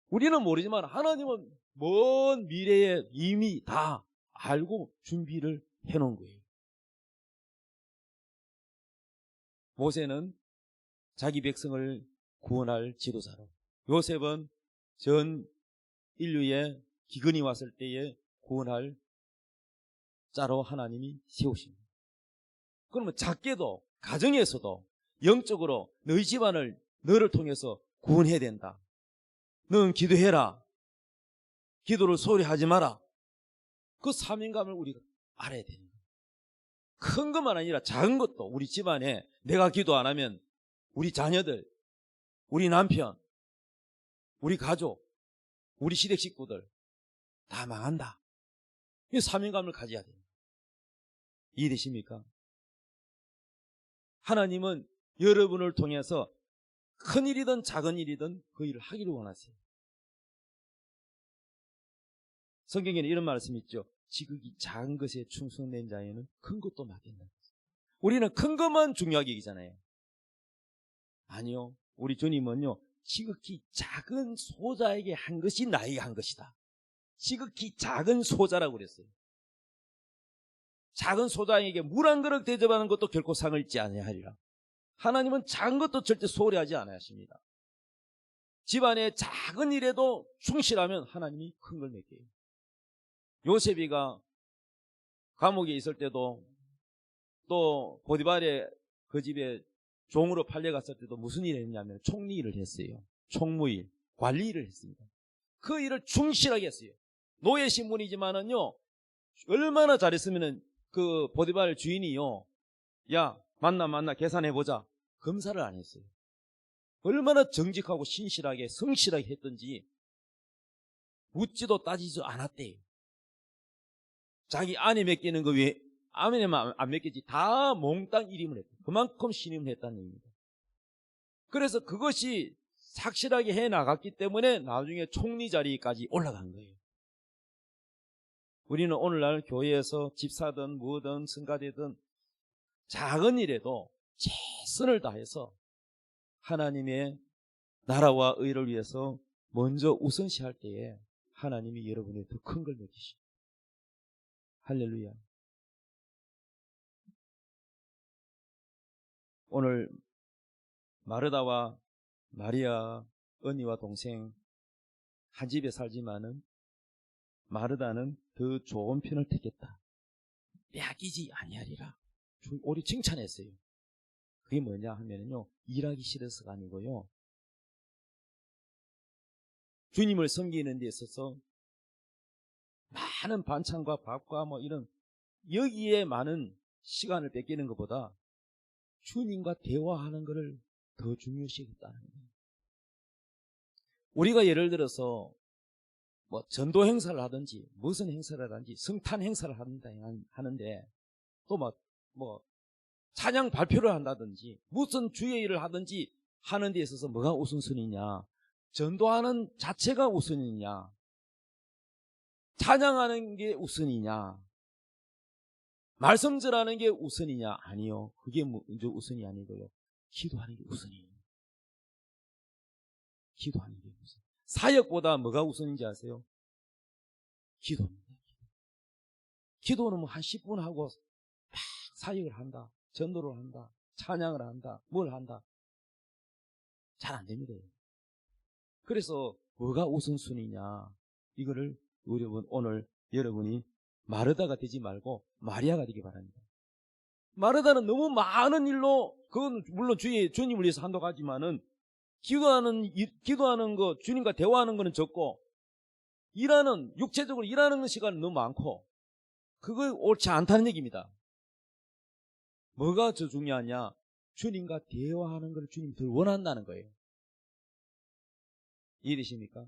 우리는 모르지만 하나님은 먼 미래에 이미 다 알고 준비를 해놓은 거예요. 모세는 자기 백성을 구원할 지도자로, 요셉은 전 인류에 기근이 왔을 때에 구원할 자로 하나님이 세우십니다. 그러면 작게도 가정에서도 영적으로 너희 집안을 너를 통해서 구원해야 된다. 너는 기도해라. 기도를 소홀히 하지 마라. 그 사명감을 우리가 알아야 되는 거예요. 큰 것만 아니라 작은 것도 우리 집안에 내가 기도 안 하면 우리 자녀들, 우리 남편, 우리 가족, 우리 시댁 식구들 다 망한다. 이 사명감을 가져야 돼요. 이해되십니까? 하나님은 여러분을 통해서 큰 일이든 작은 일이든 그 일을 하기를 원하세요. 성경에는 이런 말씀이 있죠. 지극히 작은 것에 충성된 자에는 큰 것도 맡긴다. 우리는 큰 것만 중요하게 여기잖아요. 아니요. 우리 주님은요. 지극히 작은 소자에게 한 것이 나에게 한 것이다. 지극히 작은 소자라고 그랬어요. 작은 소장에게 물 한 그릇 대접하는 것도 결코 상을 잊지 아니하리라. 하나님은 작은 것도 절대 소홀히 하지 않으십니다. 집안의 작은 일에도 충실하면 하나님이 큰 걸 맡겨요. 요셉이가 감옥에 있을 때도, 또 보디발의 그 집에 종으로 팔려갔을 때도 무슨 일을 했냐면 총리 일을 했어요. 총무일, 관리 일을 했습니다. 그 일을 충실하게 했어요. 노예 신분이지만은요, 얼마나 잘했으면은 그 보디발 주인이요, 야 만나 계산해보자, 검사를 안 했어요. 얼마나 정직하고 신실하게 성실하게 했던지 묻지도 따지지도 않았대요. 자기 아내 맡기는 거 왜 아내만 안 맡기지, 다 몽땅 일임을 했다. 그만큼 신임을 했다는 얘기입니다. 그래서 그것이 확실하게 해나갔기 때문에 나중에 총리 자리까지 올라간 거예요. 우리는 오늘날 교회에서 집사든 뭐든 성가대든 작은 일에도 최선을 다해서 하나님의 나라와 의를 위해서 먼저 우선시할 때에 하나님이 여러분의 더 큰 걸 맡기십니다. 할렐루야. 오늘 마르다와 마리아, 언니와 동생 한 집에 살지만은 마르다는 더 좋은 편을 택했다. 빼앗기지 아니하리라. 우리 칭찬했어요. 그게 뭐냐 하면요, 일하기 싫어서가 아니고요, 주님을 섬기는 데 있어서 많은 반찬과 밥과 뭐 이런 여기에 많은 시간을 뺏기는 것보다 주님과 대화하는 것을 더 중요시했다는 거예요. 우리가 예를 들어서 뭐 전도 행사를 하든지 무슨 행사를 하든지 성탄 행사를 하는데 또 뭐 찬양 발표를 한다든지 무슨 주의 일을 하든지 하는 데 있어서 뭐가 우선순위냐? 전도하는 자체가 우선이냐? 찬양하는 게 우선이냐? 말씀 전하는 게 우선이냐? 아니요. 그게 먼저 우선이 아니고요, 기도하는 게 우선이에요. 기도하는 게 우선. 사역보다 뭐가 우선인지 아세요? 기도입니다. 기도는 뭐 한 10분 하고 막 사역을 한다, 전도를 한다, 찬양을 한다, 뭘 한다, 잘 안 됩니다. 그래서 뭐가 우선순위냐, 이거를 여러분 오늘 여러분이 마르다가 되지 말고 마리아가 되기 바랍니다. 마르다는 너무 많은 일로, 그건 물론 주님을 위해서 한다고 하지만은 기도하는 거, 주님과 대화하는 거는 적고, 육체적으로 일하는 시간은 너무 많고, 그거 옳지 않다는 얘기입니다. 뭐가 더 중요하냐? 주님과 대화하는 걸 주님이 더 원한다는 거예요. 이해되십니까?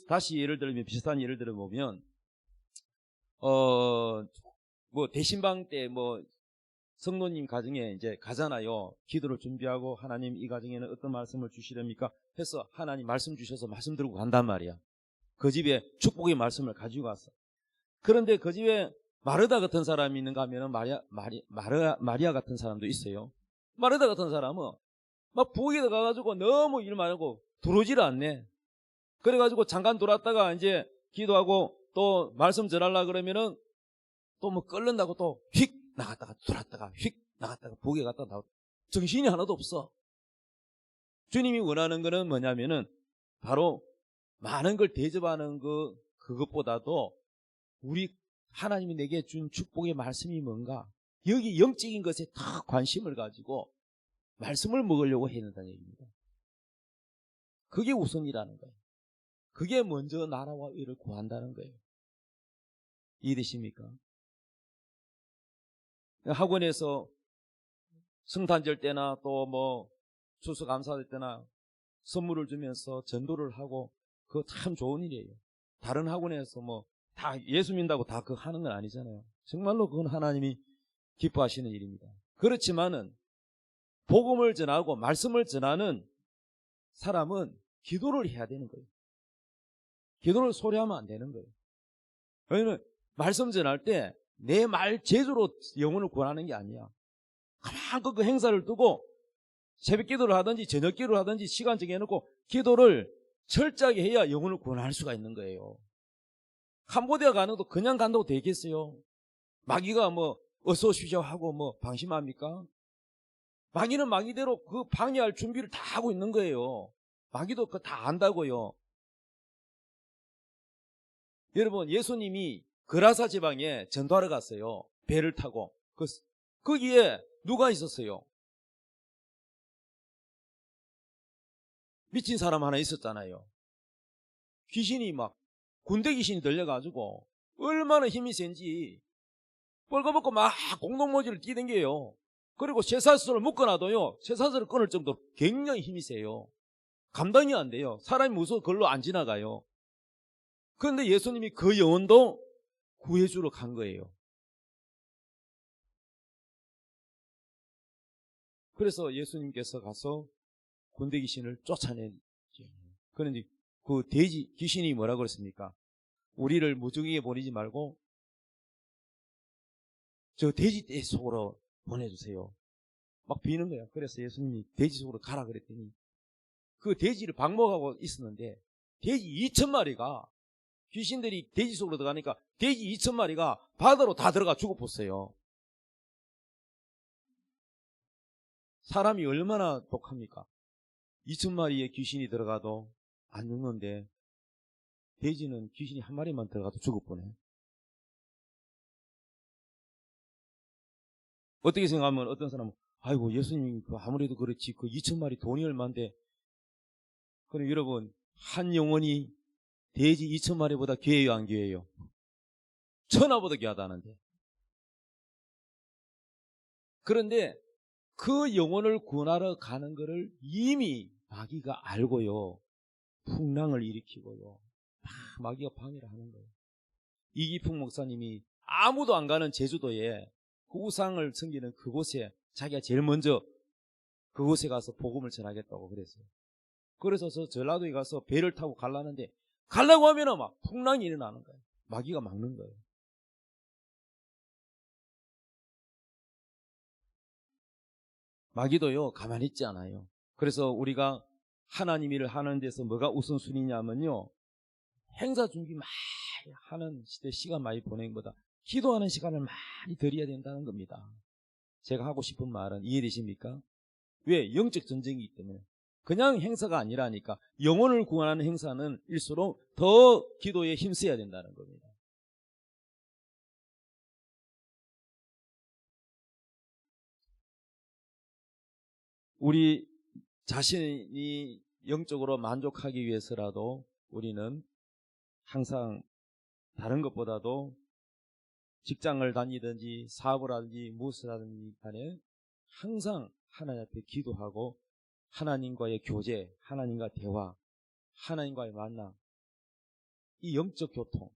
다시 예를 들면, 비슷한 예를 들어보면, 뭐 대신방 때 뭐 성도님 가정에 이제 가잖아요. 기도를 준비하고, 하나님 이 가정에는 어떤 말씀을 주시렵니까? 해서 하나님 말씀 주셔서 말씀 들고 간단 말이야. 그 집에 축복의 말씀을 가지고 갔어. 그런데 그 집에 마르다 같은 사람이 있는가 하면은 마리아 같은 사람도 있어요. 마르다 같은 사람은 막 부엌에 가가지고 너무 일 많고 들어오지를 않네. 그래가지고 잠깐 돌았다가 이제 기도하고 또 말씀 전하려고 그러면은 또 뭐 끓는다고 또 휙 나갔다가 돌았다가 휙 나갔다가 부엌에 갔다가 나왔다. 정신이 하나도 없어. 주님이 원하는 거는 뭐냐면은 바로 많은 걸 대접하는 그것보다도 우리 하나님이 내게 준 축복의 말씀이 뭔가, 여기 영적인 것에 다 관심을 가지고 말씀을 먹으려고 해야 된다는 얘기입니다. 그게 우선이라는 거예요. 그게 먼저 나라와 의를 구한다는 거예요. 이해되십니까? 학원에서 성탄절 때나 또 뭐 추수감사절 때나 선물을 주면서 전도를 하고, 그거 참 좋은 일이에요. 다른 학원에서 뭐 다 예수 믿는다고 다 그거 하는 건 아니잖아요. 정말로 그건 하나님이 기뻐하시는 일입니다. 그렇지만은 복음을 전하고 말씀을 전하는 사람은 기도를 해야 되는 거예요. 기도를 소리하면 안 되는 거예요. 왜냐면 말씀 전할 때 내 말 제주로 영혼을 구원하는 게 아니야. 가만히 그 행사를 두고 새벽 기도를 하든지 저녁 기도를 하든지 시간 정해놓고 기도를 철저하게 해야 영혼을 구원할 수가 있는 거예요. 캄보디아 가는 것도 그냥 간다고 되겠어요? 마귀가 뭐 어서 오십시오 하고 뭐 방심합니까? 마귀는 마귀대로 그 방해할 준비를 다 하고 있는 거예요. 마귀도 그거 다 안다고요. 여러분, 예수님이 그라사 지방에 전도하러 갔어요. 배를 타고. 거기에 누가 있었어요? 미친 사람 하나 있었잖아요. 귀신이 막 군대 귀신이 들려가지고 얼마나 힘이 센지 뻘거벗고 막 공동모지를 뛰댕겨요. 그리고 쇠사슬을 묶어놔도요, 쇠사슬을 끊을 정도로 굉장히 힘이 세요. 감당이 안 돼요. 사람이 무서워 걸로 안 지나가요. 그런데 예수님이 그 영혼도 구해주러 간 거예요. 그래서 예수님께서 가서 군대 귀신을 쫓아내죠. 그런데 그 돼지 귀신이 뭐라 그랬습니까? 우리를 무적에게 보내지 말고 저 돼지 떼 속으로 보내주세요. 막 비는 거야. 그래서 예수님이 돼지 속으로 가라 그랬더니 그 돼지를 방목하고 있었는데 돼지 2,000마리가 귀신들이 돼지 속으로 들어가니까 돼지 2,000마리가 바다로 다 들어가 죽어버렸어요. 사람이 얼마나 독합니까? 2,000마리의 귀신이 들어가도 안 죽는데 돼지는 귀신이 한 마리만 들어가도 죽어버네. 어떻게 생각하면 어떤 사람은 아이고 예수님이 아무래도 그렇지 그 2,000마리 돈이 얼만데. 그럼 여러분, 한 영혼이 돼지 2,000마리보다 귀해요, 안 귀해요? 천하보다 귀하다는데. 그런데 그 영혼을 구원하러 가는 것을 이미 마귀가 알고요, 풍랑을 일으키고요, 마귀가 방해를 하는 거예요. 이기풍 목사님이 아무도 안 가는 제주도에 그 우상을 섬기는 그곳에 자기가 제일 먼저 그곳에 가서 복음을 전하겠다고 그랬어요. 그래서 저 전라도에 가서 배를 타고 가려는데 가려고 하면 막 풍랑이 일어나는 거예요. 마귀가 막는 거예요. 마귀도요 가만히 있지 않아요. 그래서 우리가 하나님 일을 하는 데서 뭐가 우선순위냐면요, 행사 준비 많이 하는 시간 많이 보내는 것보다 기도하는 시간을 많이 드려야 된다는 겁니다. 제가 하고 싶은 말은 이해되십니까? 왜? 영적 전쟁이기 때문에. 그냥 행사가 아니라니까. 영혼을 구원하는 행사는 일수록 더 기도에 힘써야 된다는 겁니다. 우리 자신이 영적으로 만족하기 위해서라도 우리는 항상 다른 것보다도 직장을 다니든지 사업을 하든지 무엇을 하든지 간에 항상 하나님 앞에 기도하고 하나님과의 교제, 하나님과 대화, 하나님과의 만남, 이 영적 교통,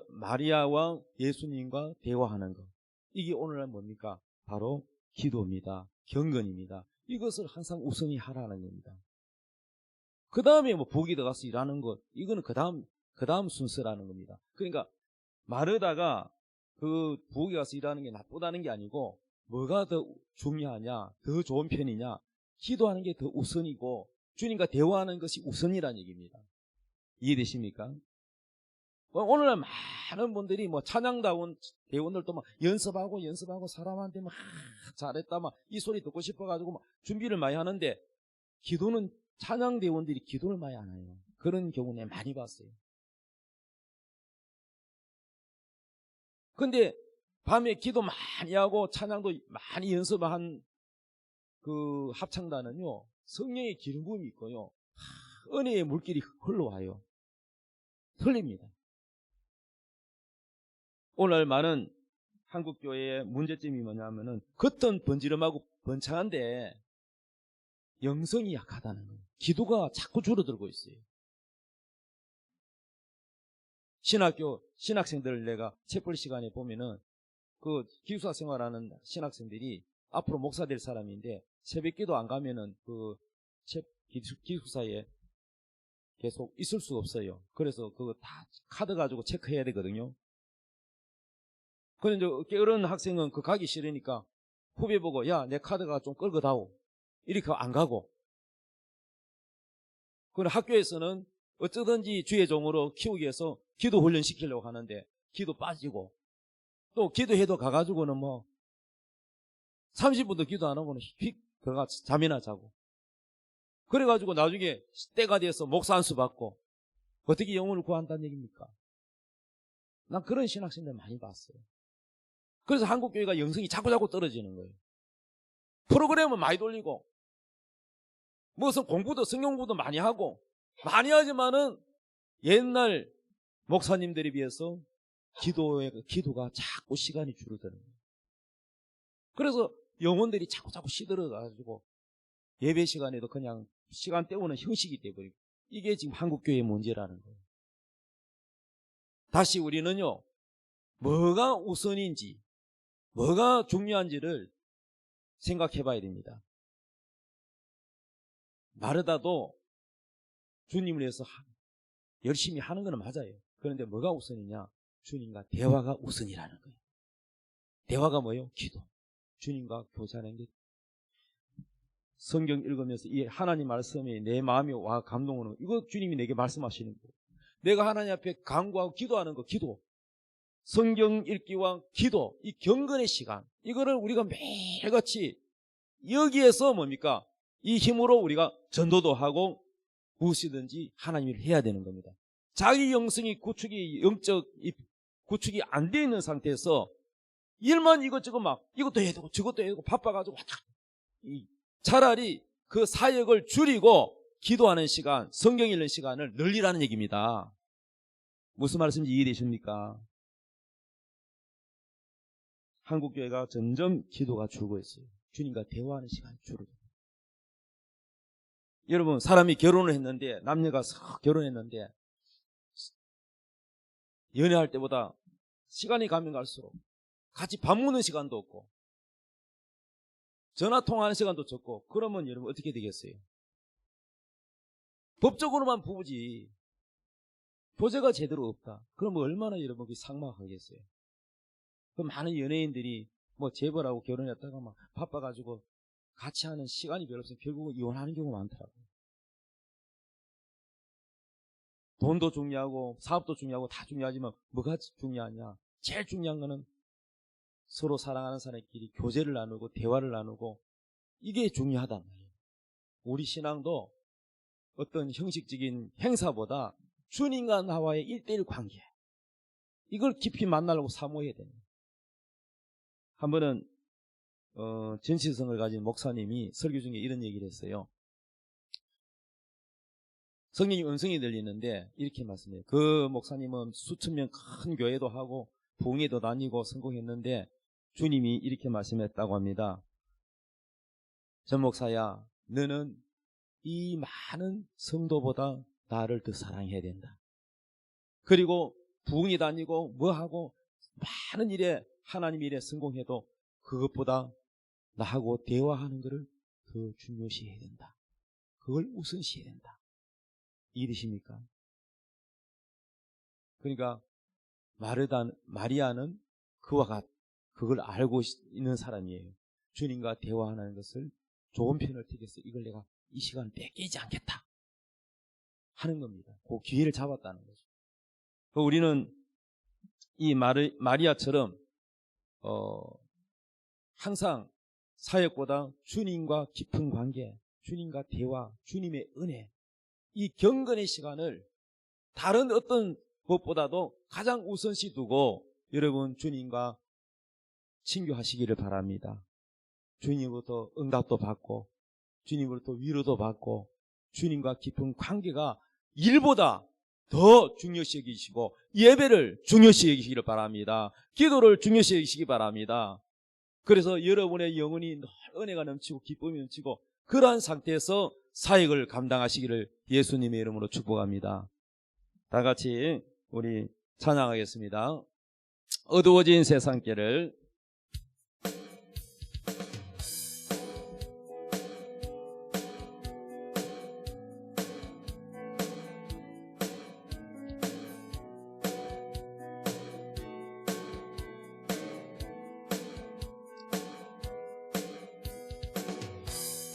마리아와 예수님과 대화하는 것, 이게 오늘날 뭡니까? 바로 기도입니다. 경건입니다. 이것을 항상 우선히 하라는 겁니다. 그 다음에 뭐 부엌에 들어가서 일하는 것, 이거는 그 다음 순서라는 겁니다. 그러니까 마르다가 그 부엌에 가서 일하는 게 나쁘다는 게 아니고, 뭐가 더 중요하냐, 더 좋은 편이냐, 기도하는 게 더 우선이고 주님과 대화하는 것이 우선이라는 얘기입니다. 이해되십니까? 오늘날 많은 분들이 뭐 찬양다운 대원들도 막 연습하고 사람한테 막 잘했다 막 이 소리 듣고 싶어가지고 막 준비를 많이 하는데, 기도는 찬양 대원들이 기도를 많이 안 해요. 그런 경우 내가 많이 봤어요. 근데 밤에 기도 많이 하고 찬양도 많이 연습한 그 합창단은요, 성령의 기름 부음이 있고요, 은혜의 물길이 흘러와요. 틀립니다. 오늘 많은 한국교회의 문제점이 뭐냐면은 겉은 번지름하고 번창한데 영성이 약하다는 거예요. 기도가 자꾸 줄어들고 있어요. 신학생들을 내가 채플 시간에 보면은 그 기숙사 생활하는 신학생들이 앞으로 목사 될 사람인데 새벽 기도 안 가면은 그 기숙사에 계속 있을 수 없어요. 그래서 그거 다 카드 가지고 체크해야 되거든요. 그런데 이제 어른 학생은 그 가기 싫으니까 후배 보고 야, 내 카드가 좀 끌고 다오. 이렇게 안 가고. 그럼 학교에서는 어쩌든지 주의 종으로 키우기 위해서 기도 훈련 시키려고 하는데 기도 빠지고, 또 기도해도 가가지고는 뭐 30분도 기도 안 하고는 휙 들어가 잠이나 자고. 그래가지고 나중에 때가 돼서 목사 안수 받고 어떻게 영혼을 구한다는 얘기입니까? 난 그런 신학생들 많이 봤어요. 그래서 한국교회가 영성이 자꾸자꾸 떨어지는 거예요. 프로그램은 많이 돌리고 무슨 공부도 성경 공부도 많이 하고 많이 하지만은 옛날 목사님들에 비해서 기도가 자꾸 시간이 줄어드는 거예요. 그래서 영혼들이 자꾸 시들어가지고 예배 시간에도 그냥 시간 때우는 형식이 돼버리고 이게 지금 한국교회의 문제라는 거예요. 다시 우리는요, 뭐가 우선인지 뭐가 중요한지를 생각해 봐야 됩니다. 마르다도 주님을 위해서 열심히 하는 건 맞아요. 그런데 뭐가 우선이냐? 주님과 대화가 우선이라는 거예요. 대화가 뭐예요? 기도. 주님과 교제하는 게. 성경 읽으면서 이 하나님 말씀이 내 마음에 와 감동하는 거. 이거 주님이 내게 말씀하시는 거예요. 내가 하나님 앞에 간구하고 기도하는 거, 기도. 성경 읽기와 기도, 이 경건의 시간, 이거를 우리가 매일같이 여기에서 뭡니까? 이 힘으로 우리가 전도도 하고 무엇이든지 하나님을 해야 되는 겁니다. 자기 영성이 영적 구축이 안 되어 있는 상태에서 일만 이것저것 막 이것도 해야 되고 저것도 해야 되고 바빠가지고 차라리 그 사역을 줄이고 기도하는 시간, 성경 읽는 시간을 늘리라는 얘기입니다. 무슨 말씀인지 이해되십니까? 한국교회가 점점 기도가 줄고 있어요. 주님과 대화하는 시간이 줄어요. 여러분, 사람이 결혼을 했는데, 남녀가 결혼했는데 연애할 때보다 시간이 가면 갈수록 같이 밥 먹는 시간도 없고 전화 통화하는 시간도 적고, 그러면 여러분 어떻게 되겠어요? 법적으로만 부부지 교제가 제대로 없다. 그러면 얼마나 여러분 삭막하겠어요? 그 많은 연예인들이 뭐 재벌하고 결혼했다가 막 바빠가지고 같이 하는 시간이 별로 없어서 결국은 이혼하는 경우가 많더라고요. 돈도 중요하고 사업도 중요하고 다 중요하지만 뭐가 중요하냐? 제일 중요한 거는 서로 사랑하는 사람끼리 교제를 나누고 대화를 나누고, 이게 중요하단 말이에요. 우리 신앙도 어떤 형식적인 행사보다 주님과 나와의 1:1 관계, 이걸 깊이 만나려고 사모해야 됩니다. 한 번은 전시성을 가진 목사님이 설교 중에 이런 얘기를 했어요. 성령이 음성이 들리는데 이렇게 말씀해요. 그 목사님은 수천 명 큰 교회도 하고 부흥회도 다니고 성공했는데 주님이 이렇게 말씀했다고 합니다. 전 목사야, 너는 이 많은 성도보다 나를 더 사랑해야 된다. 그리고 부흥회 다니고 뭐하고 많은 일에 하나님 일에 성공해도 그것보다 나하고 대화하는 것을 더 중요시해야 된다. 그걸 우선시해야 된다. 이해되십니까? 그러니까 마리아는 그걸 알고 있는 사람이에요. 주님과 대화하는 것을 좋은 편을 택해서 이걸 내가 이 시간을 뺏기지 않겠다 하는 겁니다. 그 기회를 잡았다는 거죠. 우리는 이 마리아처럼 항상 사역보다 주님과 깊은 관계, 주님과 대화, 주님의 은혜, 이 경건의 시간을 다른 어떤 것보다도 가장 우선시 두고 여러분 주님과 친교하시기를 바랍니다. 주님으로부터 응답도 받고 주님으로부터 위로도 받고 주님과 깊은 관계가 일보다 더 중요시 여기시고 예배를 중요시 여기시기를 바랍니다. 기도를 중요시 여기시기 바랍니다. 그래서 여러분의 영혼이 늘 은혜가 넘치고 기쁨이 넘치고 그러한 상태에서 사역을 감당하시기를 예수님의 이름으로 축복합니다. 다 같이 우리 찬양하겠습니다. 어두워진 세상길을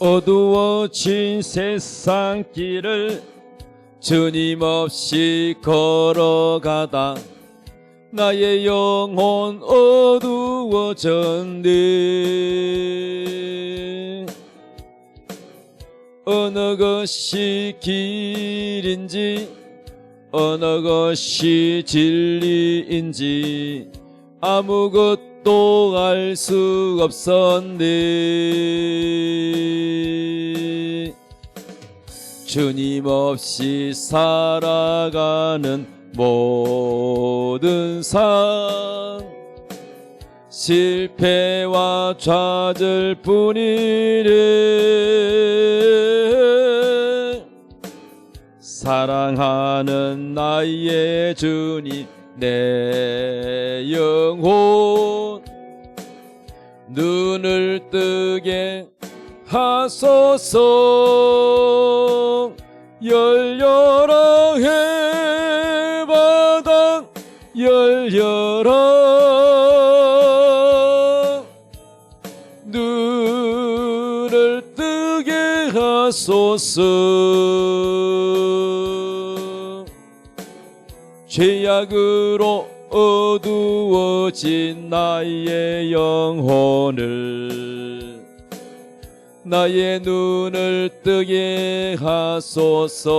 어두워진 세상길을 주님 없이 걸어가다 나의 영혼 어두워졌네. 어느 것이 길인지 어느 것이 진리인지 아무것도 알 수 없었네. 주님 없이 살아가는 모든 삶 실패와 좌절뿐이래. 사랑하는 나의 주님 내 영혼 눈을 뜨게 하소서. 열려라 해바닥 열려라. 눈을 뜨게 하소서. 죄악으로 어두워진 나의 영혼을 나의 눈을 뜨게 하소서.